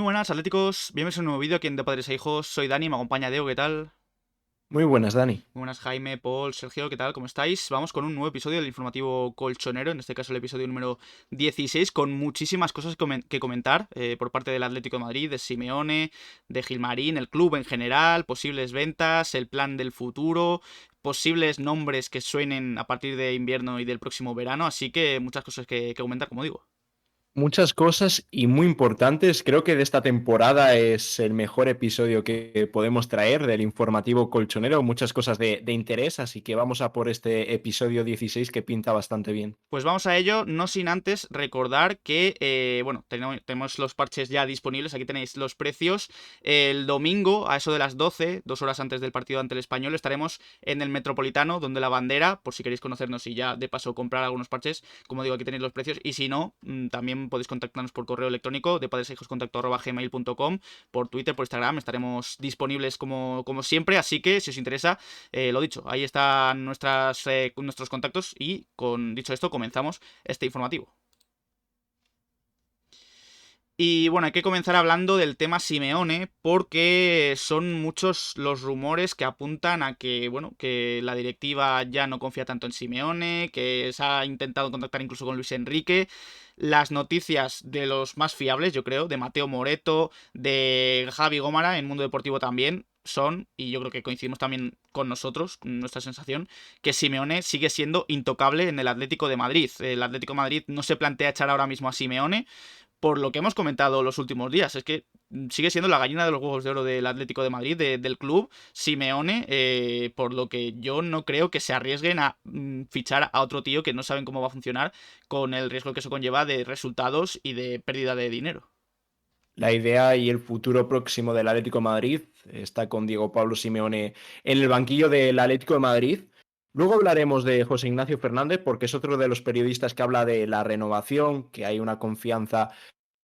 buenas, Atléticos. Bienvenidos a un nuevo vídeo aquí en De Padres a Hijos. Soy Dani, me acompaña Diego, ¿qué tal? Muy buenas, Dani. Muy buenas, Jaime, Paul, Sergio, ¿qué tal? ¿Cómo estáis? Vamos con un nuevo episodio del informativo colchonero, en este caso el episodio número 16, con muchísimas cosas que comentar por parte del Atlético de Madrid, de Simeone, de Gilmarín, el club en general, posibles ventas, el plan del futuro, posibles nombres que suenen a partir de invierno y del próximo verano, así que muchas cosas que comentar, como digo. Muchas cosas y muy importantes. Creo que de esta temporada es el mejor episodio que podemos traer del informativo colchonero. Muchas cosas de interés, así que vamos a por este episodio 16 que pinta bastante bien. Pues vamos a ello, no sin antes recordar que, bueno, tenemos los parches ya disponibles, aquí tenéis los precios. El domingo, a eso de las 12, 2 horas antes del partido ante el Español, estaremos en el Metropolitano, donde la bandera, por si queréis conocernos y ya de paso comprar algunos parches, como digo, aquí tenéis los precios. Y si no, también podéis contactarnos por correo electrónico, de padresehijoscontacto@gmail.com, por Twitter, por Instagram, estaremos disponibles como siempre, así que si os interesa, lo dicho, ahí están nuestros contactos y con dicho esto comenzamos este informativo. Y bueno, hay que comenzar hablando del tema Simeone porque son muchos los rumores que apuntan a que, bueno, que la directiva ya no confía tanto en Simeone, que se ha intentado contactar incluso con Luis Enrique. Las noticias de los más fiables, yo creo, de Mateo Moreto, de Javi Gómara en Mundo Deportivo también, son, y yo creo que coincidimos también con nosotros, con nuestra sensación, que Simeone sigue siendo intocable en el Atlético de Madrid. El Atlético de Madrid no se plantea echar ahora mismo a Simeone, por lo que hemos comentado los últimos días. Es que sigue siendo la gallina de los huevos de oro del Atlético de Madrid, del club, Simeone, por lo que yo no creo que se arriesguen a fichar a otro tío que no saben cómo va a funcionar, con el riesgo que eso conlleva de resultados y de pérdida de dinero. La idea y el futuro próximo del Atlético de Madrid está con Diego Pablo Simeone en el banquillo del Atlético de Madrid. Luego hablaremos de José Ignacio Fernández porque es otro de los periodistas que habla de la renovación, que hay una confianza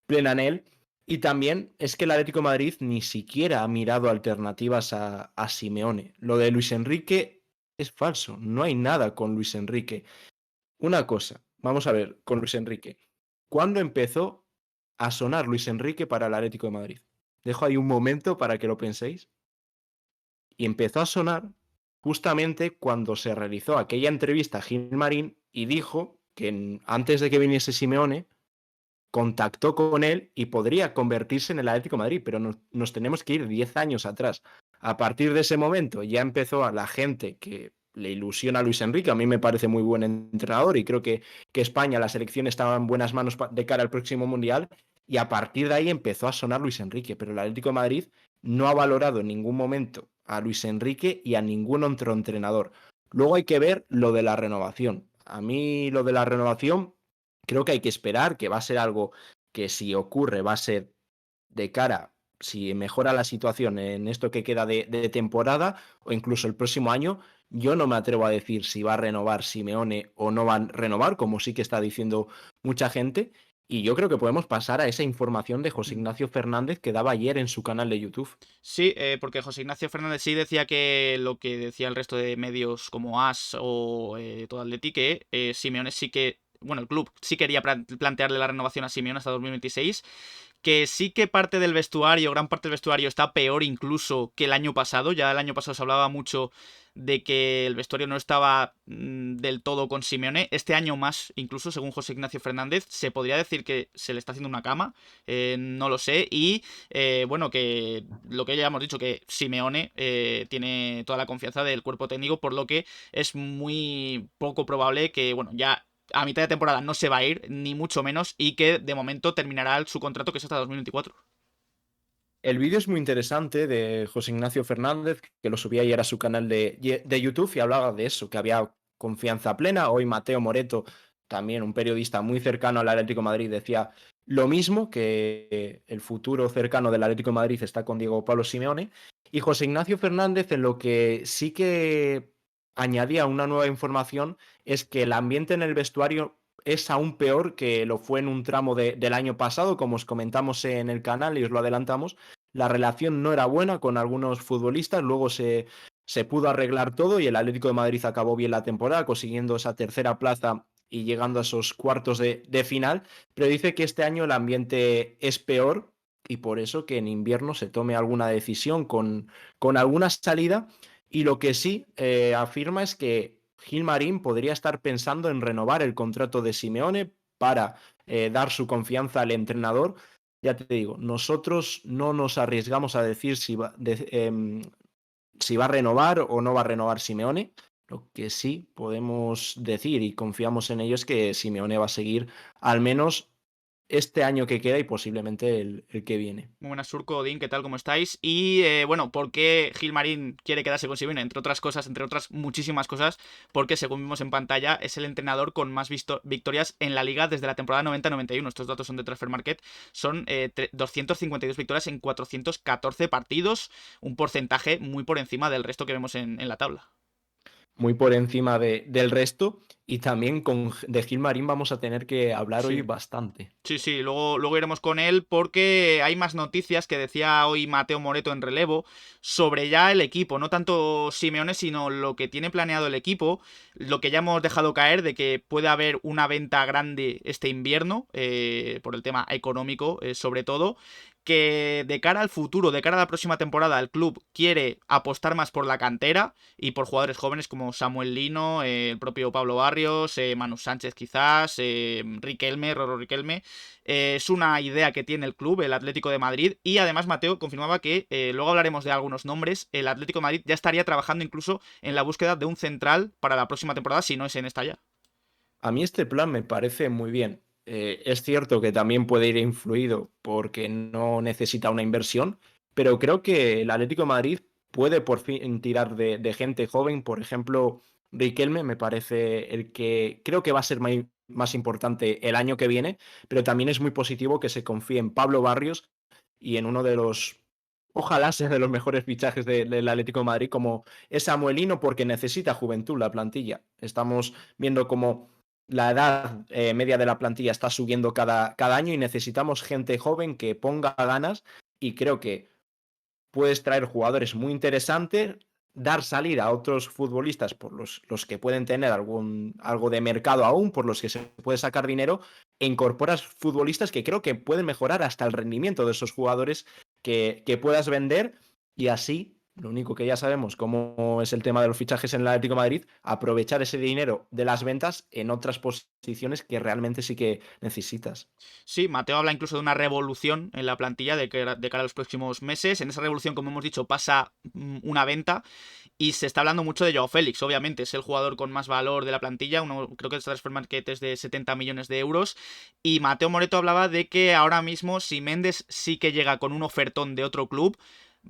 plena en él. Y también es que el Atlético de Madrid ni siquiera ha mirado alternativas a Simeone. Lo de Luis Enrique es falso, no hay nada con Luis Enrique. Una cosa, vamos a ver, con Luis Enrique. ¿Cuándo empezó a sonar Luis Enrique para el Atlético de Madrid? Dejo ahí un momento para que lo penséis. Y empezó a sonar justamente cuando se realizó aquella entrevista a Gilmarín y dijo que antes de que viniese Simeone, contactó con él y podría convertirse en el Atlético de Madrid, pero nos tenemos que ir 10 años atrás. A partir de ese momento ya empezó a la gente que le ilusiona a Luis Enrique, a mí me parece muy buen entrenador y creo que España, la selección estaba en buenas manos de cara al próximo Mundial y a partir de ahí empezó a sonar Luis Enrique, pero el Atlético de Madrid no ha valorado en ningún momento a Luis Enrique y a ningún otro entrenador. Luego hay que ver lo de la renovación. A mí lo de la renovación creo que hay que esperar, que va a ser algo que si ocurre va a ser de cara, si mejora la situación en esto que queda de temporada o incluso el próximo año. Yo no me atrevo a decir si va a renovar Simeone o no va a renovar, como sí que está diciendo mucha gente. Y yo creo que podemos pasar a esa información de José Ignacio Fernández que daba ayer en su canal de YouTube. Sí, porque José Ignacio Fernández sí decía que lo que decía el resto de medios como AS o todo Atleti, que Simeone sí que, bueno, el club sí quería plantearle la renovación a Simeone hasta 2026, que sí que parte del vestuario, gran parte del vestuario está peor incluso que el año pasado. Ya el año pasado se hablaba mucho de que el vestuario no estaba del todo con Simeone. Este año más, incluso según José Ignacio Fernández, se podría decir que se le está haciendo una cama, no lo sé. Y bueno, que lo que ya hemos dicho, que Simeone tiene toda la confianza del cuerpo técnico, por lo que es muy poco probable que, bueno, ya a mitad de temporada no se va a ir, ni mucho menos, y que de momento terminará su contrato, que es hasta 2024. El vídeo es muy interesante de José Ignacio Fernández, que lo subía ayer a su canal de YouTube y hablaba de eso, que había confianza plena. Hoy Mateo Moreto, también un periodista muy cercano al Atlético de Madrid, decía lo mismo, que el futuro cercano del Atlético de Madrid está con Diego Pablo Simeone. Y José Ignacio Fernández en lo que sí que añadía una nueva información es que el ambiente en el vestuario es aún peor que lo fue en un tramo del año pasado, como os comentamos en el canal y os lo adelantamos. La relación no era buena con algunos futbolistas, luego se pudo arreglar todo y el Atlético de Madrid acabó bien la temporada, consiguiendo esa tercera plaza y llegando a esos cuartos de final, pero dice que este año el ambiente es peor y por eso que en invierno se tome alguna decisión con alguna salida. Y lo que sí afirma es que Gilmarín podría estar pensando en renovar el contrato de Simeone para dar su confianza al entrenador. Ya te digo, nosotros no nos arriesgamos a decir si va a renovar o no va a renovar Simeone. Lo que sí podemos decir y confiamos en ello es que Simeone va a seguir al menos este año que queda y posiblemente el que viene. Muy buenas, Surco, Odín, ¿qué tal? ¿Cómo estáis? Y bueno, ¿por qué Gilmarín quiere quedarse con Simeone? Entre otras cosas, entre otras muchísimas cosas, porque según vimos en pantalla, es el entrenador con más victorias en la liga desde la temporada 90-91. Estos datos son de Transfer Market. Son 252 victorias en 414 partidos, un porcentaje muy por encima del resto que vemos en la tabla. Muy por encima del resto y también de Gilmarín vamos a tener que hablar hoy Sí. bastante. Sí, sí, luego iremos con él porque hay más noticias que decía hoy Mateo Moreto en relevo sobre ya el equipo, no tanto Simeone, sino lo que tiene planeado el equipo, lo que ya hemos dejado caer de que puede haber una venta grande este invierno, por el tema económico sobre todo, que de cara al futuro, de cara a la próxima temporada, el club quiere apostar más por la cantera y por jugadores jóvenes como Samuel Lino, el propio Pablo Barrios, Manu Sánchez quizás, Riquelme, Roro Riquelme. Es una idea que tiene el club, el Atlético de Madrid, y además Mateo confirmaba que, luego hablaremos de algunos nombres, el Atlético de Madrid ya estaría trabajando incluso en la búsqueda de un central para la próxima temporada, si no es en esta ya. A mí este plan me parece muy bien. Es cierto que también puede ir influido porque no necesita una inversión, pero creo que el Atlético de Madrid puede por fin tirar de gente joven. Por ejemplo, Riquelme me parece el que creo que va a ser más importante el año que viene, pero también es muy positivo que se confíe en Pablo Barrios y en uno de los, ojalá sea de los mejores fichajes del Atlético de Madrid, como es Samuelino, porque necesita juventud la plantilla. Estamos viendo como la edad media de la plantilla está subiendo cada año y necesitamos gente joven que ponga ganas y creo que puedes traer jugadores muy interesantes, dar salida a otros futbolistas por los que pueden tener algo de mercado aún, por los que se puede sacar dinero, e incorporas futbolistas que creo que pueden mejorar hasta el rendimiento de esos jugadores que puedas vender y así, lo único que ya sabemos cómo es el tema de los fichajes en el Atlético de Madrid, aprovechar ese dinero de las ventas en otras posiciones que realmente sí que necesitas. Sí, Mateo habla incluso de una revolución en la plantilla de cara a los próximos meses. En esa revolución, como hemos dicho, pasa una venta. Y se está hablando mucho de Joao Félix, obviamente, es el jugador con más valor de la plantilla, creo que el transfer market es de 70 millones de euros, y Mateo Moreto hablaba de que ahora mismo si Méndez sí que llega con un ofertón de otro club,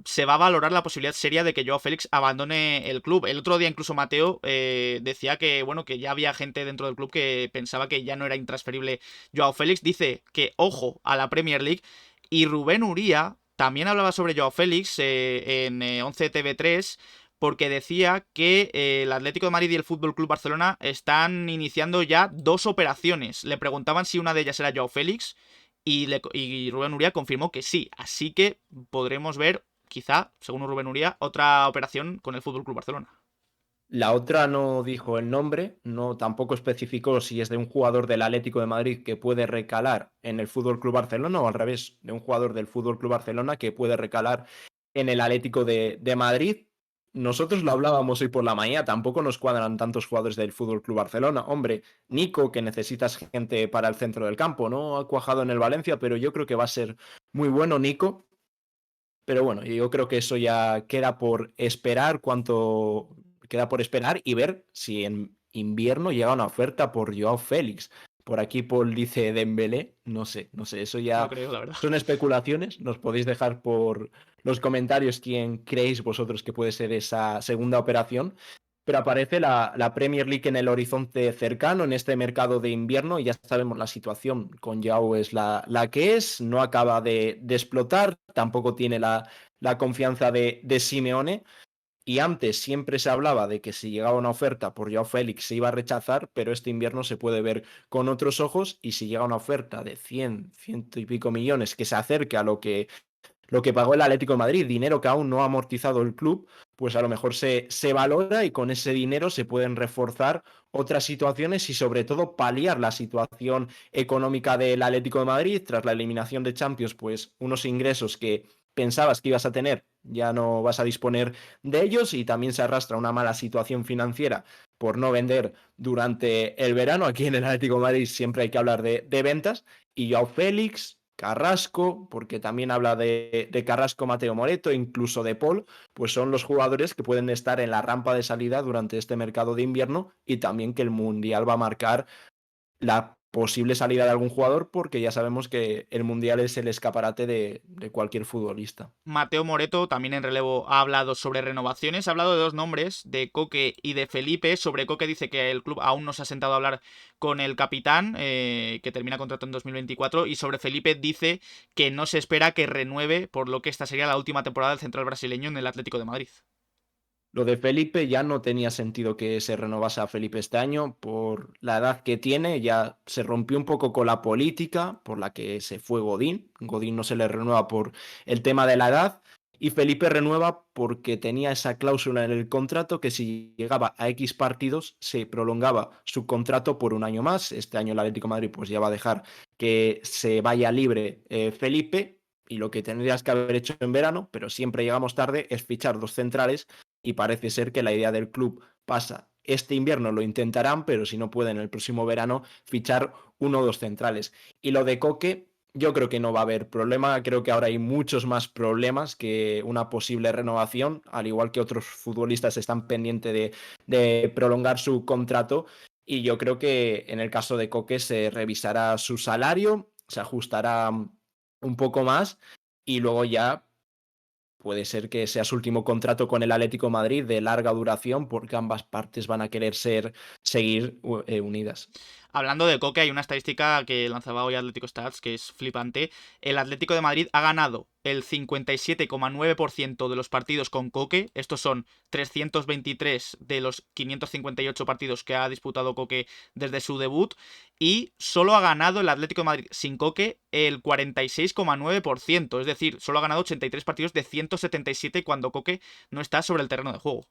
se va a valorar la posibilidad seria de que Joao Félix abandone el club. El otro día incluso Mateo decía que, bueno, que ya había gente dentro del club que pensaba que ya no era intransferible Joao Félix. Dice que ojo a la Premier League. Y Rubén Uría también hablaba sobre Joao Félix en 11 TV3 porque decía que el Atlético de Madrid y el Fútbol Club Barcelona están iniciando ya dos operaciones. Le preguntaban si una de ellas era Joao Félix y Rubén Uría confirmó que sí. Así que podremos ver, quizá, según Rubén Uría, otra operación con el Fútbol Club Barcelona. La otra no dijo el nombre, no tampoco especificó si es de un jugador del Atlético de Madrid que puede recalar en el Fútbol Club Barcelona o al revés, de un jugador del Fútbol Club Barcelona que puede recalar en el Atlético de Madrid. Nosotros lo hablábamos hoy por la mañana, tampoco nos cuadran tantos jugadores del Fútbol Club Barcelona. Hombre, Nico, que necesitas gente para el centro del campo, ¿no? Ha cuajado en el Valencia, pero yo creo que va a ser muy bueno Nico. Pero bueno, yo creo que eso ya queda por esperar queda por esperar y ver si en invierno llega una oferta por Joao Félix. Por aquí Paul dice Dembélé, no sé, eso No ya creo, la verdad. son especulaciones. Nos podéis dejar por los comentarios quién creéis vosotros que puede ser esa segunda operación. Pero aparece la Premier League en el horizonte cercano, en este mercado de invierno, y ya sabemos la situación con Yao es la que es, no acaba de explotar, tampoco tiene la confianza de Simeone, y antes siempre se hablaba de que si llegaba una oferta por Joao Félix se iba a rechazar, pero este invierno se puede ver con otros ojos, y si llega una oferta de 100, ciento y pico millones que se acerque a lo que pagó el Atlético de Madrid, dinero que aún no ha amortizado el club, pues a lo mejor se valora y con ese dinero se pueden reforzar otras situaciones y sobre todo paliar la situación económica del Atlético de Madrid tras la eliminación de Champions, pues unos ingresos que pensabas que ibas a tener, ya no vas a disponer de ellos y también se arrastra una mala situación financiera por no vender durante el verano. Aquí en el Atlético de Madrid siempre hay que hablar de ventas y Joao Félix, Carrasco, porque también habla de Carrasco, Mateo Moreto, incluso de Paul, pues son los jugadores que pueden estar en la rampa de salida durante este mercado de invierno y también que el Mundial va a marcar la posible salida de algún jugador porque ya sabemos que el Mundial es el escaparate de cualquier futbolista. Mateo Moreto, también en relevo, ha hablado sobre renovaciones, ha hablado de dos nombres, de Coque y de Felipe. Sobre Coque dice que el club aún no se ha sentado a hablar con el capitán, que termina contrato en 2024, y sobre Felipe dice que no se espera que renueve, por lo que esta sería la última temporada del central brasileño en el Atlético de Madrid. Lo de Felipe ya no tenía sentido que se renovase a Felipe este año por la edad que tiene, ya se rompió un poco con la política por la que se fue Godín. Godín no se le renueva por el tema de la edad y Felipe renueva porque tenía esa cláusula en el contrato que si llegaba a X partidos se prolongaba su contrato por un año más. Este año el Atlético de Madrid pues ya va a dejar que se vaya libre Felipe y lo que tendrías que haber hecho en verano, pero siempre llegamos tarde, es fichar dos centrales y parece ser que la idea del club pasa. Este invierno lo intentarán, pero si no pueden el próximo verano fichar uno o dos centrales. Y lo de Coque, yo creo que no va a haber problema. Creo que ahora hay muchos más problemas que una posible renovación, al igual que otros futbolistas están pendientes de prolongar su contrato. Y yo creo que en el caso de Coque se revisará su salario, se ajustará un poco más y luego ya puede ser que sea su último contrato con el Atlético de Madrid de larga duración porque ambas partes van a querer seguir unidas. Hablando de Coque, hay una estadística que lanzaba hoy Atlético Stats que es flipante. El Atlético de Madrid ha ganado el 57,9% de los partidos con Coque. Estos son 323 de los 558 partidos que ha disputado Coque desde su debut. Y solo ha ganado el Atlético de Madrid sin Coque el 46,9%. Es decir, solo ha ganado 83 partidos de 177 cuando Coque no está sobre el terreno de juego.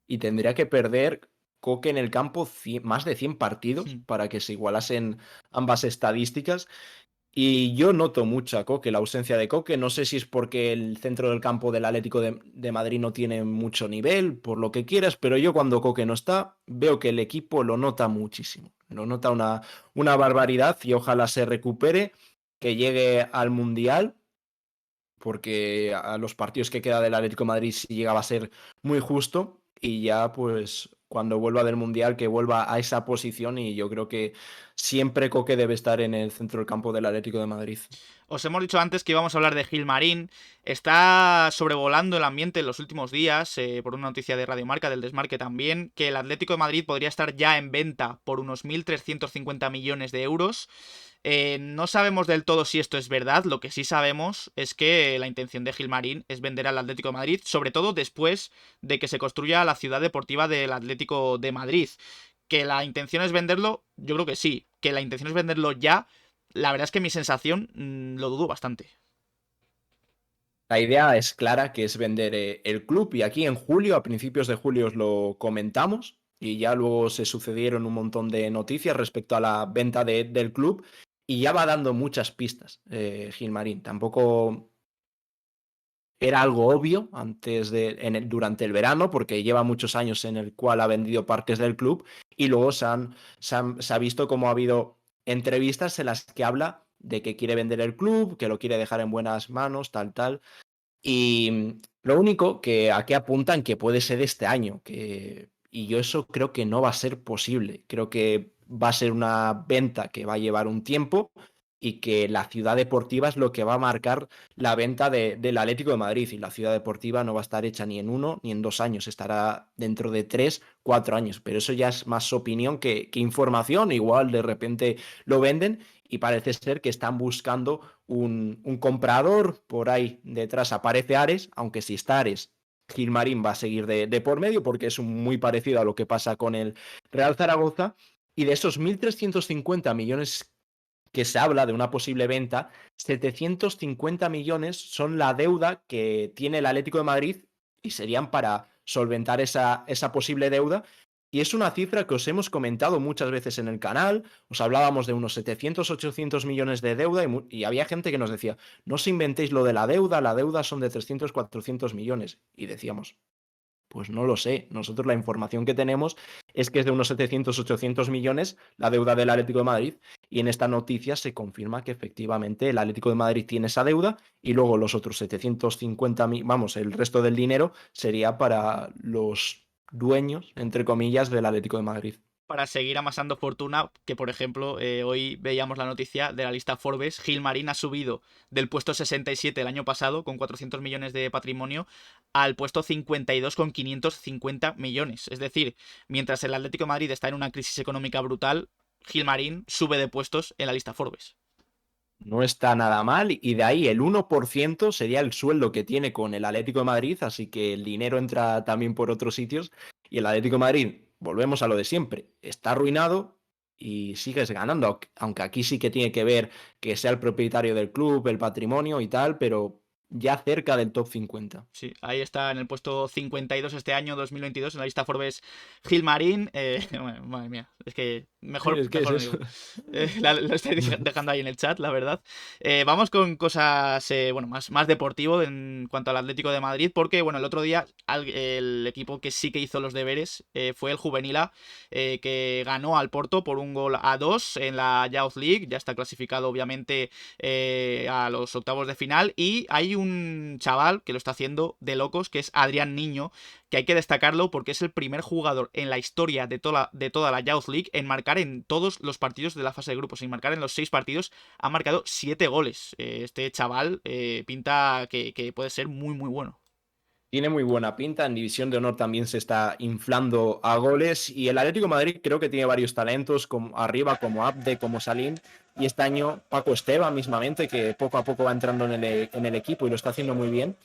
Y tendría que perder Coque en el campo más de 100 partidos Hmm. para que se igualasen ambas estadísticas. Y yo noto mucho a Coque, la ausencia de Coque. No sé si es porque el centro del campo del Atlético de Madrid no tiene mucho nivel, por lo que quieras, pero yo cuando Coque no está, veo que el equipo lo nota muchísimo. Lo nota una barbaridad y ojalá se recupere, que llegue al Mundial, porque a los partidos que queda del Atlético de Madrid sí llegaba a ser muy justo y ya pues cuando vuelva del Mundial que vuelva a esa posición y yo creo que siempre Coque debe estar en el centro del campo del Atlético de Madrid. Os hemos dicho antes que íbamos a hablar de Gilmarín. Está sobrevolando el ambiente en los últimos días, por una noticia de Radio Marca, del Desmarque también, que el Atlético de Madrid podría estar ya en venta por unos 1.350 millones de euros. No sabemos del todo si esto es verdad, lo que sí sabemos es que la intención de Gilmarín es vender al Atlético de Madrid, sobre todo después de que se construya la ciudad deportiva del Atlético de Madrid. Que la intención es venderlo, yo creo que sí. Que la intención es venderlo ya, la verdad es que mi sensación lo dudo bastante. La idea es clara, que es vender el club y aquí en julio, a principios de julio os lo comentamos y ya luego se sucedieron un montón de noticias respecto a la venta del club y ya va dando muchas pistas Gilmarín. Tampoco era algo obvio durante el verano, porque lleva muchos años en el cual ha vendido partes del club y luego se ha visto como ha habido entrevistas en las que habla de que quiere vender el club, que lo quiere dejar en buenas manos, tal, tal. Y lo único que a qué apuntan que puede ser este año, y yo eso creo que no va a ser posible. Creo que va a ser una venta que va a llevar un tiempo y que la ciudad deportiva es lo que va a marcar la venta del Atlético de Madrid. Y la ciudad deportiva no va a estar hecha ni en 1 ni en 2 años, estará dentro de 3, 4 años. Pero eso ya es más opinión que información. Igual de repente lo venden y parece ser que están buscando un comprador. Por ahí detrás aparece Ares, aunque si está Ares, Gilmarín va a seguir de por medio porque es muy parecido a lo que pasa con el Real Zaragoza. Y de esos 1.350 millones que se habla de una posible venta, 750 millones son la deuda que tiene el Atlético de Madrid y serían para solventar esa posible deuda. Y es una cifra que os hemos comentado muchas veces en el canal, os hablábamos de unos 700, 800 millones de deuda y había gente que nos decía, no os inventéis lo de la deuda son de 300, 400 millones. Y decíamos, pues no lo sé. Nosotros la información que tenemos es que es de unos 700, 800 millones la deuda del Atlético de Madrid y en esta noticia se confirma que efectivamente el Atlético de Madrid tiene esa deuda y luego los otros 750, vamos, el resto del dinero sería para los dueños, entre comillas, del Atlético de Madrid. Para seguir amasando fortuna, que por ejemplo, hoy veíamos la noticia de la lista Forbes, Gilmarín ha subido del puesto 67 el año pasado, con 400 millones de patrimonio, al puesto 52 con 550 millones. Es decir, mientras el Atlético de Madrid está en una crisis económica brutal, Gilmarín sube de puestos en la lista Forbes. No está nada mal y de ahí el 1% sería el sueldo que tiene con el Atlético de Madrid, así que el dinero entra también por otros sitios y el Atlético de Madrid, volvemos a lo de siempre, está arruinado y sigues ganando, aunque aquí sí que tiene que ver que sea el propietario del club, el patrimonio y tal, pero ya cerca del top 50. Sí, ahí está en el puesto 52 este año 2022 en la lista Forbes Gilmarín. Bueno, madre mía, es que mejor, Es que es mejor no eso. digo. Lo estoy dejando ahí en el chat, la verdad. Vamos con cosas, bueno, más deportivo en cuanto al Atlético de Madrid, porque, bueno, el otro día el equipo que sí que hizo los deberes fue el Juvenil A, que ganó al Porto por 1-2 en la Youth League. Ya está clasificado, obviamente, a los octavos de final. Y hay un chaval que lo está haciendo de locos, que es Adrián Niño, que hay que destacarlo porque es el primer jugador en la historia de toda la Youth League en marcar en todos los partidos de la fase de grupos. En marcar en los 6 partidos ha marcado 7 goles. Este chaval pinta que puede ser muy, muy bueno. Tiene muy buena pinta, en División de Honor también se está inflando a goles y el Atlético de Madrid creo que tiene varios talentos como arriba, como Abde, como Salim y este año Paco Esteva mismamente que poco a poco va entrando en el equipo y lo está haciendo muy bien,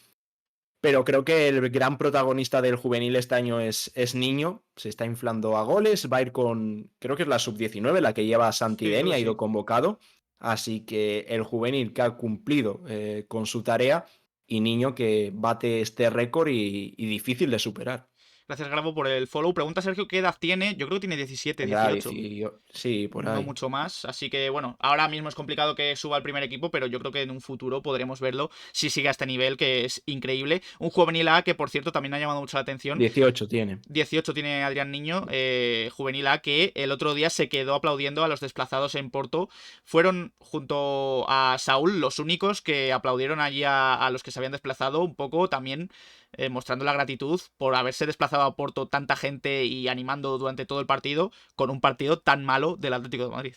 pero creo que el gran protagonista del juvenil este año es Niño, se está inflando a goles, va a ir con, creo que es la sub-19 la que lleva a Sí, creo Santideni, que ha ido sí. convocado, así que el juvenil que ha cumplido con su tarea y Niño que bate este récord y difícil de superar. Gracias, Grabo, por el follow. Pregunta Sergio qué edad tiene. Yo creo que tiene 17, Tendrá 18. 18, sí, por No ahí. mucho más, así que bueno, ahora mismo es complicado que suba al primer equipo, pero yo creo que en un futuro podremos verlo si sigue a este nivel, que es increíble. Un juvenil A que, por cierto, también ha llamado mucho la atención. 18 tiene. 18 tiene Adrián Niño, juvenil A, que el otro día se quedó aplaudiendo a los desplazados en Porto. Fueron, junto a Saúl, los únicos que aplaudieron allí a los que se habían desplazado, un poco también mostrando la gratitud por haberse desplazado a Porto tanta gente y animando durante todo el partido, con un partido tan malo del Atlético de Madrid.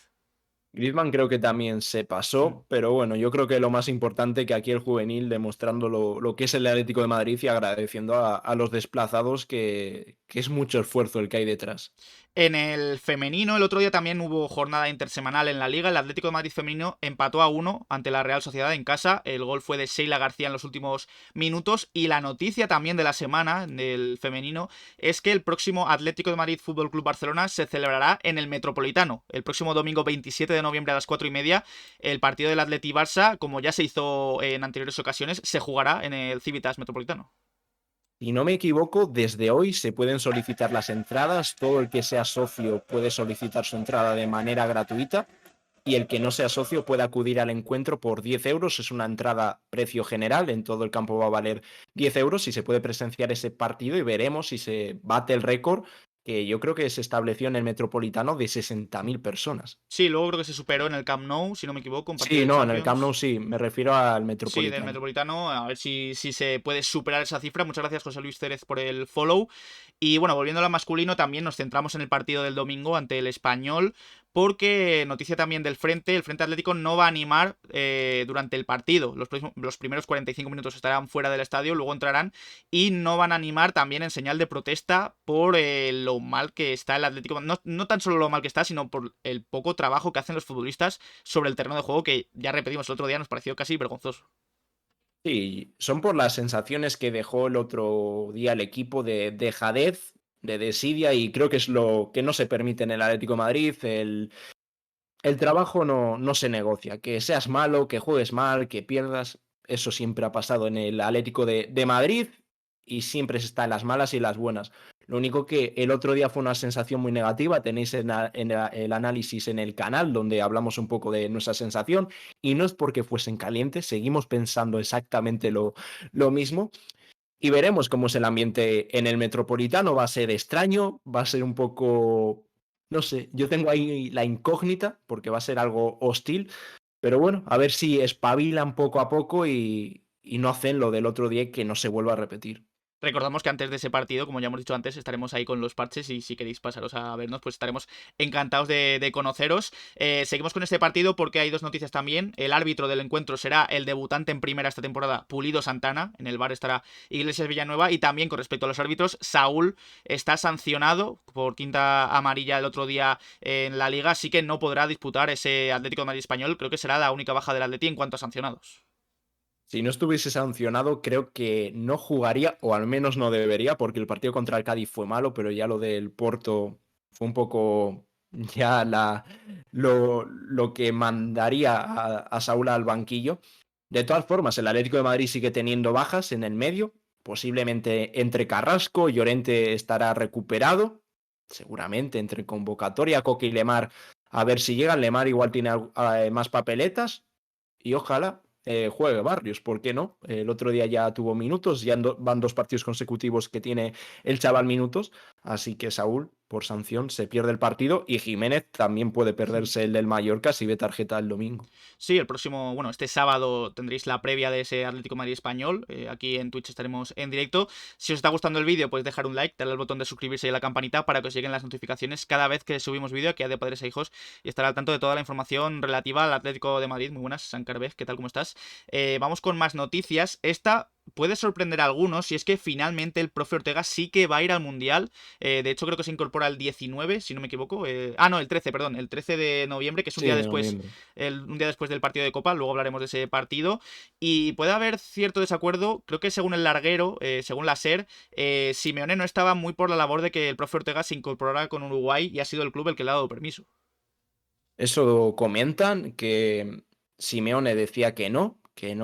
Griezmann creo que también se Mm. pasó, pero bueno, yo creo que lo más importante que aquí el juvenil demostrando lo que es el Atlético de Madrid y agradeciendo a los desplazados que es mucho esfuerzo el que hay detrás. En el femenino, el otro día también hubo jornada intersemanal en la Liga. El Atlético de Madrid femenino empató a 1 ante la Real Sociedad en casa. El gol fue de Sheila García en los últimos minutos. Y la noticia también de la semana del femenino es que el próximo Atlético de Madrid Fútbol Club Barcelona se celebrará en el Metropolitano. El próximo domingo 27 de noviembre a las 4:30. El partido del Atleti Barça, como ya se hizo en anteriores ocasiones, se jugará en el Civitas Metropolitano. Si no me equivoco, desde hoy se pueden solicitar las entradas. Todo el que sea socio puede solicitar su entrada de manera gratuita. Y el que no sea socio puede acudir al encuentro por 10 euros. Es una entrada precio general. En todo el campo va a valer 10 euros y se puede presenciar ese partido y veremos si se bate el récord que yo creo que se estableció en el Metropolitano de 60.000 personas. Sí, luego creo que se superó en el Camp Nou, si no me equivoco, un partido Sí, de no, en el Camp Nou Champions. sí, me refiero al Sí, del Metropolitano. Metropolitano, a ver si se puede superar esa cifra. Muchas gracias, José Luis Cérez, por el follow. Y bueno, volviendo al masculino, también nos centramos en el partido del domingo ante el Español, porque noticia también del Frente, el Frente Atlético no va a animar durante el partido. Los primeros 45 minutos estarán fuera del estadio, luego entrarán y no van a animar también en señal de protesta por lo mal que está el Atlético. No, no tan solo lo mal que está, sino por el poco trabajo que hacen los futbolistas sobre el terreno de juego, que ya repetimos el otro día, nos pareció casi vergonzoso. Sí, son por las sensaciones que dejó el otro día el equipo de dejadez, de desidia, y creo que es lo que no se permite en el Atlético de Madrid, el trabajo no se negocia. Que seas malo, que juegues mal, que pierdas, eso siempre ha pasado en el Atlético de Madrid y siempre se está en las malas y las buenas. Lo único que el otro día fue una sensación muy negativa. Tenéis el análisis en el canal donde hablamos un poco de nuestra sensación y no es porque fuesen calientes, seguimos pensando exactamente lo mismo. Y veremos cómo es el ambiente en el Metropolitano. Va a ser extraño, va a ser un poco, no sé, yo tengo ahí la incógnita porque va a ser algo hostil, pero bueno, a ver si espabilan poco a poco y no hacen lo del otro día y que no se vuelva a repetir. Recordamos que antes de ese partido, como ya hemos dicho antes, estaremos ahí con los parches y si queréis pasaros a vernos, pues estaremos encantados de conoceros. Seguimos con este partido porque hay dos noticias también. El árbitro del encuentro será el debutante en primera esta temporada, Pulido Santana. En el bar estará Iglesias Villanueva. Y también con respecto a los árbitros, Saúl está sancionado por quinta amarilla el otro día en la liga, así que no podrá disputar ese Atlético de Madrid español. Creo que será la única baja del Atleti en cuanto a sancionados. Si no estuviese sancionado, creo que no jugaría, o al menos no debería, porque el partido contra el Cádiz fue malo, pero ya lo del Porto fue un poco ya lo que mandaría a Saúl al banquillo. De todas formas, el Atlético de Madrid sigue teniendo bajas en el medio. Posiblemente entre Carrasco, Llorente estará recuperado. Seguramente entre convocatoria, Coque y Lemar, a ver si llegan. Lemar igual tiene más papeletas. Y ojalá juegue Barrios, ¿por qué no? El otro día ya tuvo minutos, ya van 2 partidos consecutivos que tiene el chaval minutos, así que Saúl, por sanción, se pierde el partido y Jiménez también puede perderse el del Mallorca si ve tarjeta el domingo. Sí, el próximo, bueno, este sábado tendréis la previa de ese Atlético de Madrid español. Aquí en Twitch estaremos en directo. Si os está gustando el vídeo, podéis dejar un like, darle al botón de suscribirse y a la campanita para que os lleguen las notificaciones cada vez que subimos vídeo aquí a De Padres e Hijos y estar al tanto de toda la información relativa al Atlético de Madrid. Muy buenas, Sancarvez, ¿qué tal? ¿Cómo estás? Vamos con más noticias. Esta puede sorprender a algunos y es que finalmente el profe Ortega sí que va a ir al Mundial. De hecho, creo que se incorpora el 19, si no me equivoco. No, el 13, perdón, el 13 de noviembre, que es un Sí, día de después noviembre. un día después del partido de Copa, luego hablaremos de ese partido, y puede haber cierto desacuerdo, creo que según el larguero, según la SER, Simeone no estaba muy por la labor de que el profe Ortega se incorporara con Uruguay y ha sido el club el que le ha dado permiso. Eso comentan, que Simeone decía que no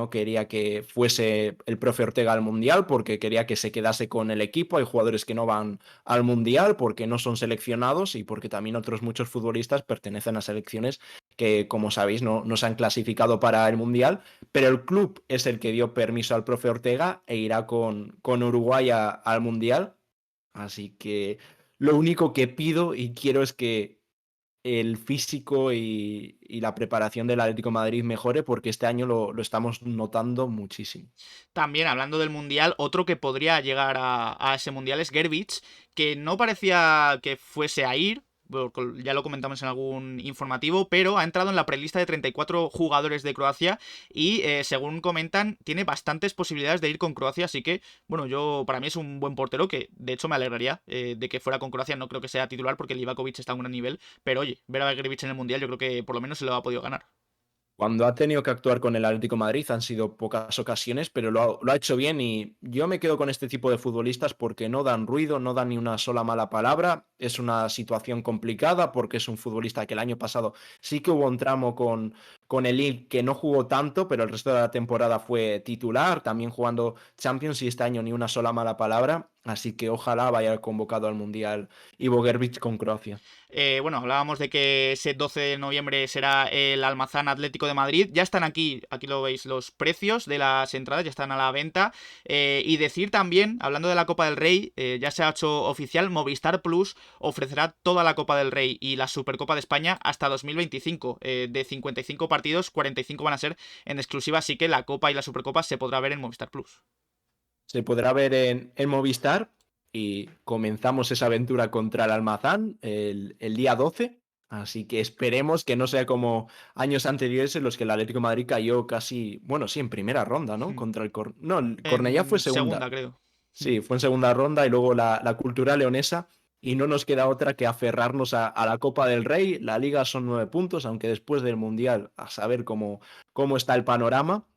quería que fuese el profe Ortega al Mundial porque quería que se quedase con el equipo. Hay jugadores que no van al Mundial porque no son seleccionados y porque también otros muchos futbolistas pertenecen a selecciones que, como sabéis, no se han clasificado para el Mundial, pero el club es el que dio permiso al profe Ortega e irá con Uruguay al Mundial. Así que lo único que pido y quiero es que el físico y la preparación del Atlético de Madrid mejore porque este año lo estamos notando muchísimo. También, hablando del Mundial, otro que podría llegar a ese Mundial es Gerbich, que no parecía que fuese a ir, ya lo comentamos en algún informativo, pero ha entrado en la prelista de 34 jugadores de Croacia y, según comentan, tiene bastantes posibilidades de ir con Croacia, así que, bueno, para mí es un buen portero que, de hecho, me alegraría de que fuera con Croacia. No creo que sea titular porque el Livakovic está a un gran nivel, pero oye, ver a Gerbich en el Mundial yo creo que por lo menos se lo ha podido ganar. Cuando ha tenido que actuar con el Atlético de Madrid han sido pocas ocasiones, pero lo ha hecho bien y yo me quedo con este tipo de futbolistas porque no dan ruido, no dan ni una sola mala palabra. Es una situación complicada porque es un futbolista que el año pasado sí que hubo un tramo con el Lille que no jugó tanto, pero el resto de la temporada fue titular, también jugando Champions y este año ni una sola mala palabra. Así que ojalá vaya convocado al Mundial Ivo Gerbic con Croacia. Bueno, hablábamos de que ese 12 de noviembre será el Almazán Atlético de Madrid. Ya están aquí lo veis, los precios de las entradas ya están a la venta. Y decir también, hablando de la Copa del Rey, ya se ha hecho oficial, Movistar Plus ofrecerá toda la Copa del Rey y la Supercopa de España hasta 2025. De 55 partidos, 45 van a ser en exclusiva, así que la Copa y la Supercopa se podrá ver en Movistar Plus. Se podrá ver en Movistar y comenzamos esa aventura contra el Almazán el día 12. Así que esperemos que no sea como años anteriores en los que el Atlético de Madrid cayó casi, bueno, sí, en primera ronda, ¿no? Contra no, el Cornellá fue En segunda. segunda, creo. Sí, fue en segunda ronda y luego la Cultural Leonesa. Y no nos queda otra que aferrarnos a la Copa del Rey. La Liga son 9 puntos, aunque después del Mundial a saber cómo está el panorama,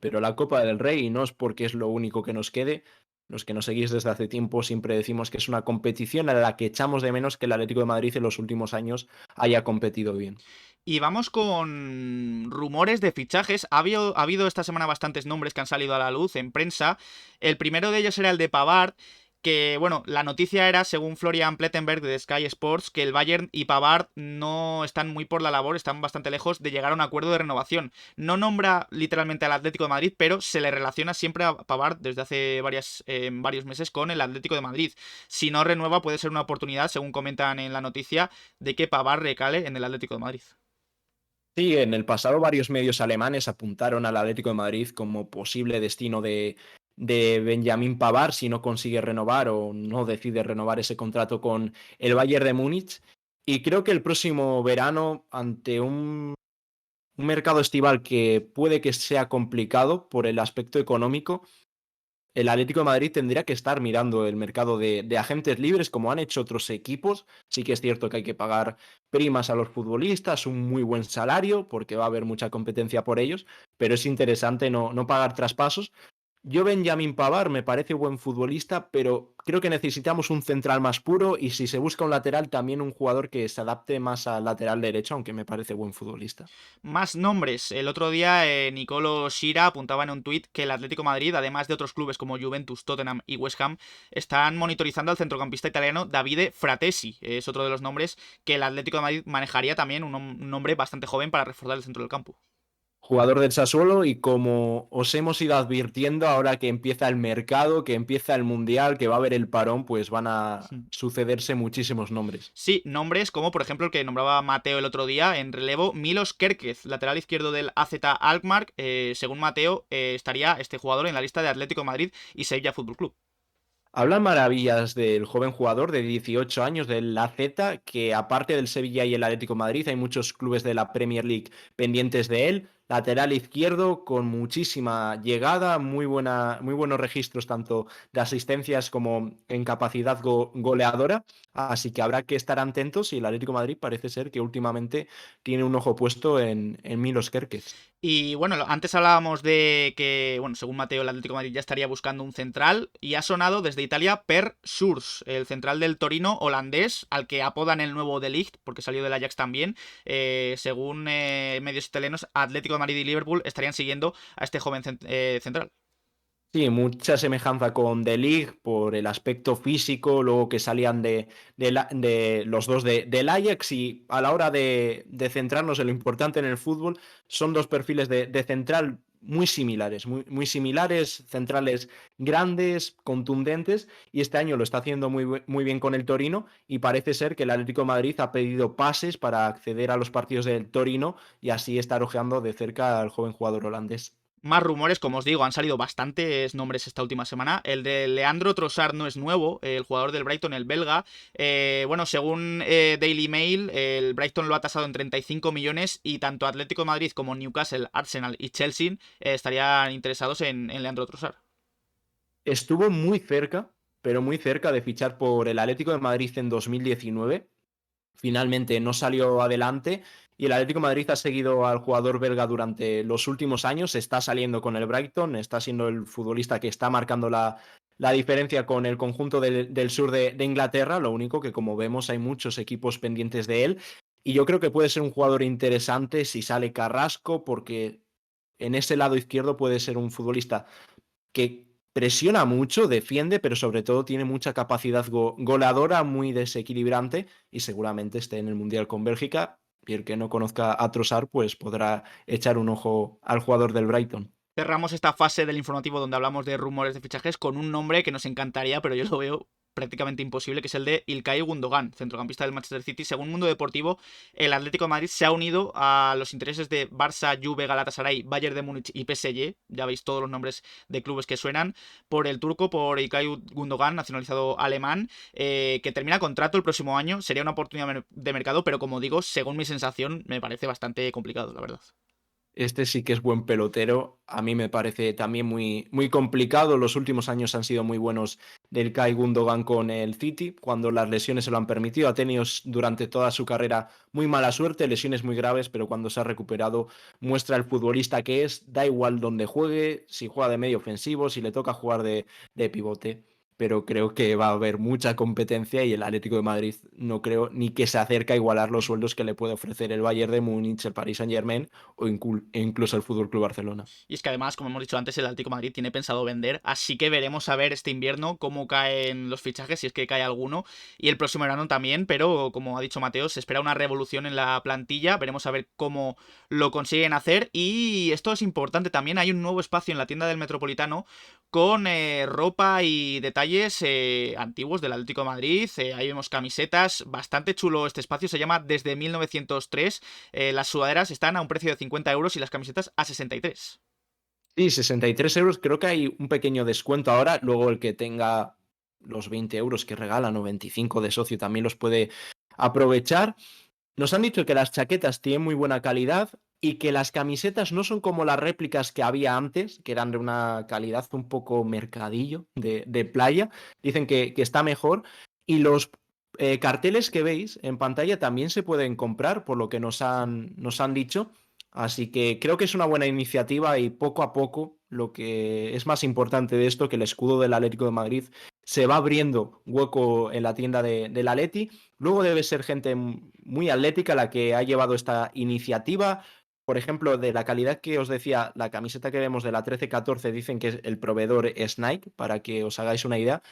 pero la Copa del Rey, y no es porque es lo único que nos quede, los que nos seguís desde hace tiempo siempre decimos que es una competición a la que echamos de menos que el Atlético de Madrid en los últimos años haya competido bien. Y vamos con rumores de fichajes. Ha habido esta semana bastantes nombres que han salido a la luz en prensa. El primero de ellos era el de Pavard, que, bueno, la noticia era, según Florian Plettenberg de Sky Sports, que el Bayern y Pavard no están muy por la labor, están bastante lejos de llegar a un acuerdo de renovación. No nombra literalmente al Atlético de Madrid, pero se le relaciona siempre a Pavard desde hace varios meses con el Atlético de Madrid. Si no renueva, puede ser una oportunidad, según comentan en la noticia, de que Pavard recale en el Atlético de Madrid. Sí, en el pasado varios medios alemanes apuntaron al Atlético de Madrid como posible destino de Benjamín Pavard si no consigue renovar o no decide renovar ese contrato con el Bayern de Múnich. Y creo que el próximo verano, ante un mercado estival que puede que sea complicado por el aspecto económico, el Atlético de Madrid tendría que estar mirando el mercado de agentes libres como han hecho otros equipos. Sí que es cierto que hay que pagar primas a los futbolistas, un muy buen salario, porque va a haber mucha competencia por ellos, pero es interesante no pagar traspasos. Yo Benjamin Pavard me parece buen futbolista, pero creo que necesitamos un central más puro y si se busca un lateral, también un jugador que se adapte más al lateral derecho, aunque me parece buen futbolista. Más nombres. El otro día Nicolo Shira apuntaba en un tuit que el Atlético de Madrid, además de otros clubes como Juventus, Tottenham y West Ham, están monitorizando al centrocampista italiano Davide Fratesi. Es otro de los nombres que el Atlético de Madrid manejaría también, un nombre bastante joven para reforzar el centro del campo. Jugador del Sassuolo y como os hemos ido advirtiendo, ahora que empieza el mercado, que empieza el Mundial, que va a haber el parón, pues van a sucederse muchísimos nombres. Sí, nombres como por ejemplo el que nombraba Mateo el otro día en relevo, Milos Kerkez, lateral izquierdo del AZ Alkmaar. Según Mateo, estaría este jugador en la lista de Atlético de Madrid y Sevilla Fútbol Club. Hablan maravillas del joven jugador de 18 años del AZ, que aparte del Sevilla y el Atlético de Madrid, hay muchos clubes de la Premier League pendientes de él. Lateral izquierdo con muchísima llegada, muy buenos registros tanto de asistencias como en capacidad goleadora. Así que habrá que estar atentos y el Atlético de Madrid parece ser que últimamente tiene un ojo puesto en Milos Kerkez. Y bueno, antes hablábamos de que, bueno, según Mateo, el Atlético de Madrid ya estaría buscando un central y ha sonado desde Italia Per Surs, el central del Torino holandés, al que apodan el nuevo De Ligt, porque salió del Ajax también. Según medios italianos, Atlético de Madrid y Liverpool estarían siguiendo a este joven central. Sí, mucha semejanza con The League por el aspecto físico, luego que salían de los dos del Ajax y a la hora de centrarnos en lo importante en el fútbol, son dos perfiles de central muy similares, muy similares, centrales grandes, contundentes y este año lo está haciendo muy bien con el Torino y parece ser que el Atlético de Madrid ha pedido pases para acceder a los partidos del Torino y así estar ojeando de cerca al joven jugador holandés. Más rumores, como os digo, han salido bastantes nombres esta última semana. El de Leandro Trossard no es nuevo, el jugador del Brighton, el belga. Bueno, según Daily Mail, el Brighton lo ha tasado en 35 millones y tanto Atlético de Madrid como Newcastle, Arsenal y Chelsea estarían interesados en Leandro Trossard. Estuvo muy cerca, pero muy cerca de fichar por el Atlético de Madrid en 2019. Finalmente no salió adelante y el Atlético de Madrid ha seguido al jugador belga durante los últimos años. Está saliendo con el Brighton, está siendo el futbolista que está marcando la diferencia con el conjunto del sur de Inglaterra. Lo único que, como vemos, hay muchos equipos pendientes de él. Y yo creo que puede ser un jugador interesante si sale Carrasco, porque en ese lado izquierdo puede ser un futbolista que presiona mucho, defiende, pero sobre todo tiene mucha capacidad goleadora, muy desequilibrante y seguramente esté en el Mundial con Bélgica. Y el que no conozca a Trossard, pues podrá echar un ojo al jugador del Brighton. Cerramos esta fase del informativo donde hablamos de rumores de fichajes con un nombre que nos encantaría, pero yo lo veo prácticamente imposible, que es el de Ilkay Gundogan, centrocampista del Manchester City. Según Mundo Deportivo, el Atlético de Madrid se ha unido a los intereses de Barça, Juve, Galatasaray, Bayern de Múnich y PSG. Ya veis todos los nombres de clubes que suenan. Por el turco, por Ilkay Gundogan, nacionalizado alemán, que termina contrato el próximo año. Sería una oportunidad de mercado, pero como digo, según mi sensación, me parece bastante complicado, la verdad. Este sí que es buen pelotero. A mí me parece también muy complicado. Los últimos años han sido muy buenos del Kai Gundogan con el City, cuando las lesiones se lo han permitido. Ha tenido durante toda su carrera muy mala suerte, lesiones muy graves, pero cuando se ha recuperado muestra el futbolista que es. Da igual donde juegue, si juega de medio ofensivo, si le toca jugar de pivote. pero creo que va a haber mucha competencia y el Atlético de Madrid no creo ni que se acerque a igualar los sueldos que le puede ofrecer el Bayern de Múnich, el Paris Saint-Germain o incluso el Fútbol Club Barcelona. Y es que además, como hemos dicho antes, el Atlético de Madrid tiene pensado vender, así que veremos a ver este invierno cómo caen los fichajes, si es que cae alguno, y el próximo verano también, pero como ha dicho Mateo, se espera una revolución en la plantilla, veremos a ver cómo lo consiguen hacer, y esto es importante también, hay un nuevo espacio en la tienda del Metropolitano con ropa y detalles antiguos del Atlético de Madrid, ahí vemos camisetas, bastante chulo este espacio, se llama Desde 1903, las sudaderas están a un precio de 50 euros y las camisetas a 63. Sí, 63 euros, creo que hay un pequeño descuento ahora, luego el que tenga los 20 euros que regalan o 25 de socio también los puede aprovechar. Nos han dicho que las chaquetas tienen muy buena calidad y que las camisetas no son como las réplicas que había antes, que eran de una calidad un poco mercadillo de playa. Dicen que está mejor. Y los carteles que veis en pantalla también se pueden comprar, por lo que nos han dicho. Así que creo que es una buena iniciativa y poco a poco lo que es más importante de esto, que el escudo del Atlético de Madrid se va abriendo hueco en la tienda del Atleti. Luego debe ser gente muy atlética la que ha llevado esta iniciativa. Por ejemplo, de la calidad que os decía, la camiseta que vemos de la 13-14 dicen que el proveedor es Nike, para que os hagáis una idea.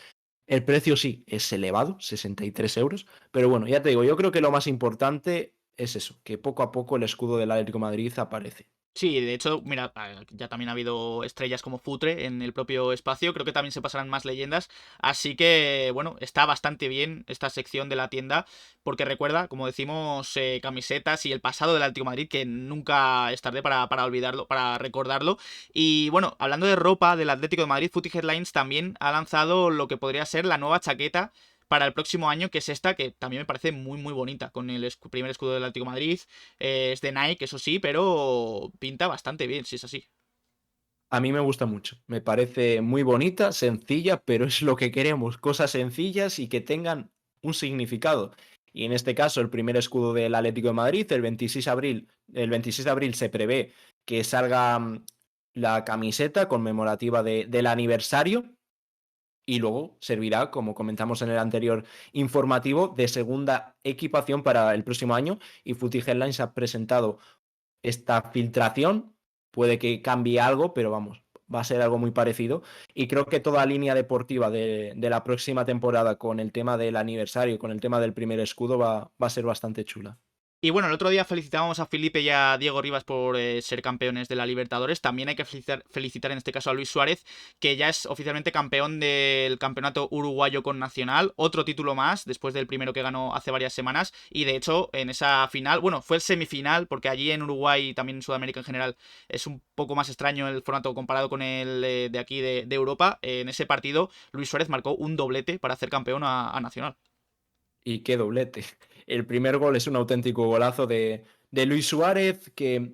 El precio sí es elevado, 63 euros, pero bueno, ya te digo, yo creo que lo más importante es eso, que poco a poco el escudo del Atlético de Madrid aparece. Sí, de hecho, mira, ya también ha habido estrellas como Futre en el propio espacio, creo que también se pasarán más leyendas, así que bueno, está bastante bien esta sección de la tienda, porque recuerda, como decimos, camisetas y el pasado del Atlético de Madrid, que nunca es tarde para olvidarlo, para recordarlo. Y bueno, hablando de ropa del Atlético de Madrid, Footy Headlines también ha lanzado lo que podría ser la nueva chaqueta para el próximo año, que es esta, que también me parece muy muy bonita, con el primer escudo del Atlético de Madrid, es de Nike, eso sí, pero pinta bastante bien, si es así. A mí me gusta mucho, me parece muy bonita, sencilla, pero es lo que queremos, cosas sencillas y que tengan un significado. Y en este caso, el primer escudo del Atlético de Madrid, el 26 de abril se prevé que salga la camiseta conmemorativa del aniversario y luego servirá, como comentamos en el anterior informativo, de segunda equipación para el próximo año. Y Footy Headlines ha presentado esta filtración, puede que cambie algo, pero vamos, va a ser algo muy parecido. Y creo que toda línea deportiva de la próxima temporada, con el tema del aniversario, con el tema del primer escudo, va a ser bastante chula. Y bueno, el otro día felicitábamos a Felipe y a Diego Rivas por ser campeones de la Libertadores. También hay que felicitar en este caso a Luis Suárez, que ya es oficialmente campeón del campeonato uruguayo con Nacional. Otro título más, después del primero que ganó hace varias semanas. Y de hecho, en esa final, bueno, fue el semifinal, porque allí en Uruguay y también en Sudamérica en general es un poco más extraño el formato comparado con el de aquí de Europa. En ese partido, Luis Suárez marcó un doblete para hacer campeón a Nacional. Y qué doblete. El primer gol es un auténtico golazo de Luis Suárez, que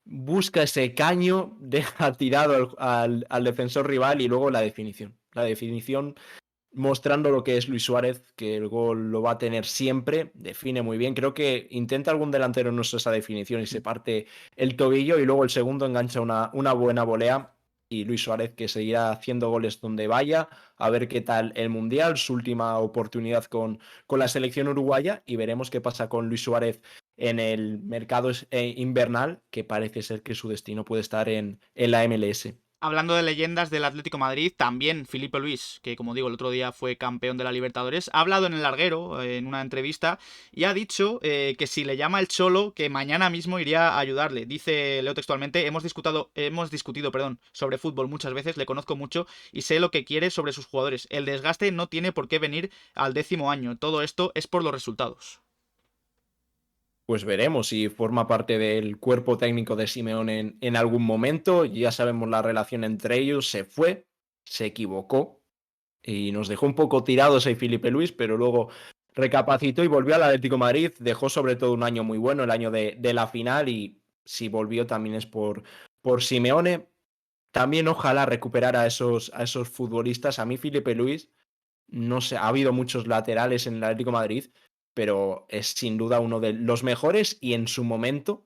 busca ese caño, deja tirado al defensor rival y luego la definición. La definición mostrando lo que es Luis Suárez, que el gol lo va a tener siempre, define muy bien. Creo que intenta algún delantero nuestro esa definición y se parte el tobillo y luego el segundo engancha una buena volea. Y Luis Suárez que seguirá haciendo goles donde vaya, a ver qué tal el Mundial, su última oportunidad con la selección uruguaya y veremos qué pasa con Luis Suárez en el mercado invernal, que parece ser que su destino puede estar en la MLS. Hablando de leyendas del Atlético de Madrid, también Filipe Luis, que como digo el otro día fue campeón de la Libertadores, ha hablado en el larguero, en una entrevista, y ha dicho que si le llama el Cholo, que mañana mismo iría a ayudarle. Dice, leo textualmente, hemos discutido, perdón, sobre fútbol muchas veces, le conozco mucho y sé lo que quiere sobre sus jugadores. El desgaste no tiene por qué venir al 10º año, todo esto es por los resultados. Pues veremos si forma parte del cuerpo técnico de Simeone en algún momento. Ya sabemos la relación entre ellos. Se fue, se equivocó y nos dejó un poco tirados ahí Felipe Luis, pero luego recapacitó y volvió al Atlético de Madrid. Dejó sobre todo un año muy bueno, el año de la final, y si volvió también es por Simeone. También ojalá recuperar a esos futbolistas. A mí Felipe Luis, no sé, ha habido muchos laterales en el Atlético de Madrid, pero es sin duda uno de los mejores y en su momento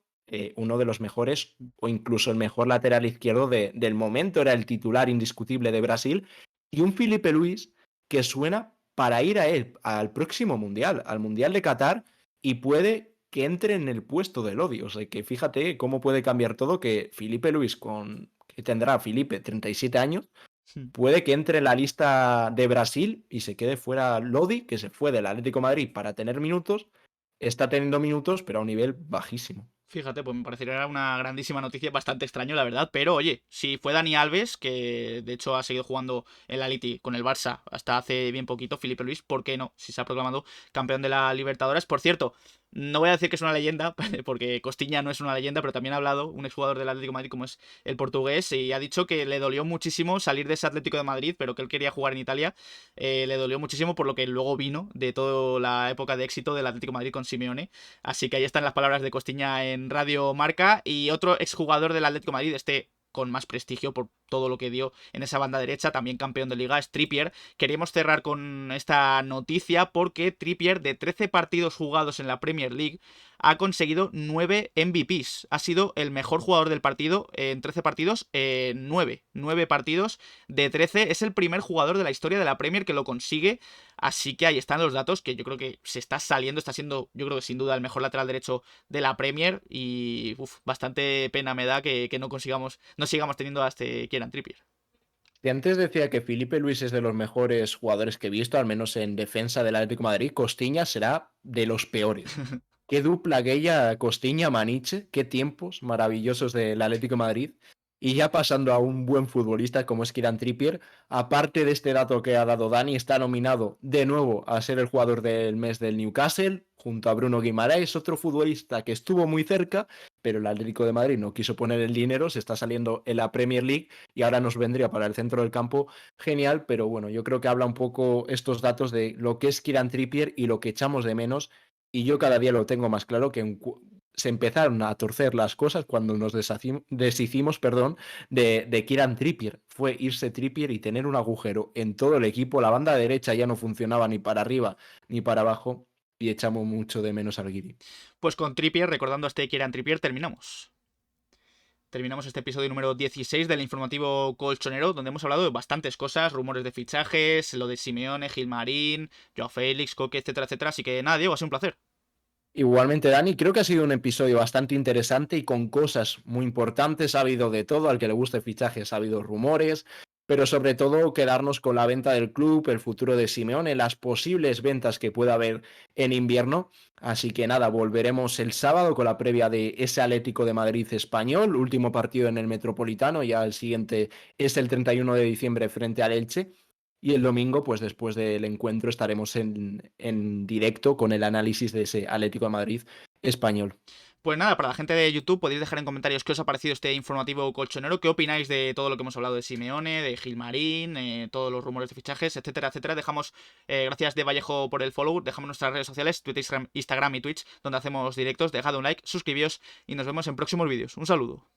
uno de los mejores o incluso el mejor lateral izquierdo del momento. Era el titular indiscutible de Brasil y un Felipe Luis que suena para ir a él, al próximo Mundial, al Mundial de Qatar, y puede que entre en el puesto de Lodi. O sea, que fíjate cómo puede cambiar todo, que Filipe Luis, que tendrá Filipe 37 años, Hmm. puede que entre en la lista de Brasil y se quede fuera Lodi, que se fue del Atlético de Madrid para tener minutos, está teniendo minutos, pero a un nivel bajísimo. Fíjate, pues me parecería una grandísima noticia, bastante extraño, la verdad. Pero oye, si fue Dani Alves, que de hecho ha seguido jugando en la Liti con el Barça hasta hace bien poquito, Felipe Luis, ¿por qué no? Si se ha proclamado campeón de la Libertadores. Por cierto, no voy a decir que es una leyenda, porque Costiña no es una leyenda, pero también ha hablado un exjugador del Atlético de Madrid como es el portugués, y ha dicho que le dolió muchísimo salir de ese Atlético de Madrid, pero que él quería jugar en Italia. Le dolió muchísimo por lo que luego vino de toda la época de éxito del Atlético de Madrid con Simeone. Así que ahí están las palabras de Costiña en Radio Marca. Y otro exjugador del Atlético de Madrid, con más prestigio por todo lo que dio en esa banda derecha, también campeón de liga, es Trippier. Queríamos cerrar con esta noticia porque Trippier, de 13 partidos jugados en la Premier League, ha conseguido 9 MVPs. Ha sido el mejor jugador del partido en 13 partidos, 9 partidos de 13. Es el primer jugador de la historia de la Premier que lo consigue. Así que ahí están los datos, que yo creo que se está saliendo, está siendo, yo creo que sin duda el mejor lateral derecho de la Premier. Y bastante pena me da que no sigamos teniendo a este Kieran Trippier. Y antes decía que Felipe Luis es de los mejores jugadores que he visto, al menos en defensa del Atlético de Madrid. Costiña será de los peores. Qué dupla aquella Costiña-Maniche, qué tiempos maravillosos del Atlético de Madrid. Y ya pasando a un buen futbolista como es Kieran Trippier, aparte de este dato que ha dado Dani, está nominado de nuevo a ser el jugador del mes del Newcastle, junto a Bruno Guimaraes, otro futbolista que estuvo muy cerca, pero el Atlético de Madrid no quiso poner el dinero, se está saliendo en la Premier League y ahora nos vendría para el centro del campo genial, pero bueno, yo creo que habla un poco estos datos de lo que es Kieran Trippier y lo que echamos de menos, y yo cada día lo tengo más claro que se empezaron a torcer las cosas cuando nos deshicimos de Kieran Trippier. Fue irse Trippier y tener un agujero en todo el equipo. La banda derecha ya no funcionaba ni para arriba ni para abajo y echamos mucho de menos al Guiri. Pues con Trippier, recordando a este Kieran Trippier, terminamos. Terminamos este episodio número 16 del informativo colchonero, donde hemos hablado de bastantes cosas, rumores de fichajes, lo de Simeone, Gilmarín, Joao Félix, Coque, etcétera, etcétera. Así que nada, Diego, ha sido un placer. Igualmente, Dani, creo que ha sido un episodio bastante interesante y con cosas muy importantes. Ha habido de todo, al que le guste fichajes, ha habido rumores, pero sobre todo quedarnos con la venta del club, el futuro de Simeone, las posibles ventas que pueda haber en invierno. Así que nada, volveremos el sábado con la previa de ese Atlético de Madrid español, último partido en el Metropolitano, ya el siguiente es el 31 de diciembre frente al Elche. Y el domingo, pues después del encuentro, estaremos en directo con el análisis de ese Atlético de Madrid español. Pues nada, para la gente de YouTube podéis dejar en comentarios qué os ha parecido este informativo colchonero, qué opináis de todo lo que hemos hablado de Simeone, de Gilmarín, todos los rumores de fichajes, etcétera, etcétera. Dejamos, gracias de Vallejo por el follow, dejamos nuestras redes sociales, Twitter, Instagram y Twitch, donde hacemos directos. Dejad un like, suscribíos y nos vemos en próximos vídeos. Un saludo.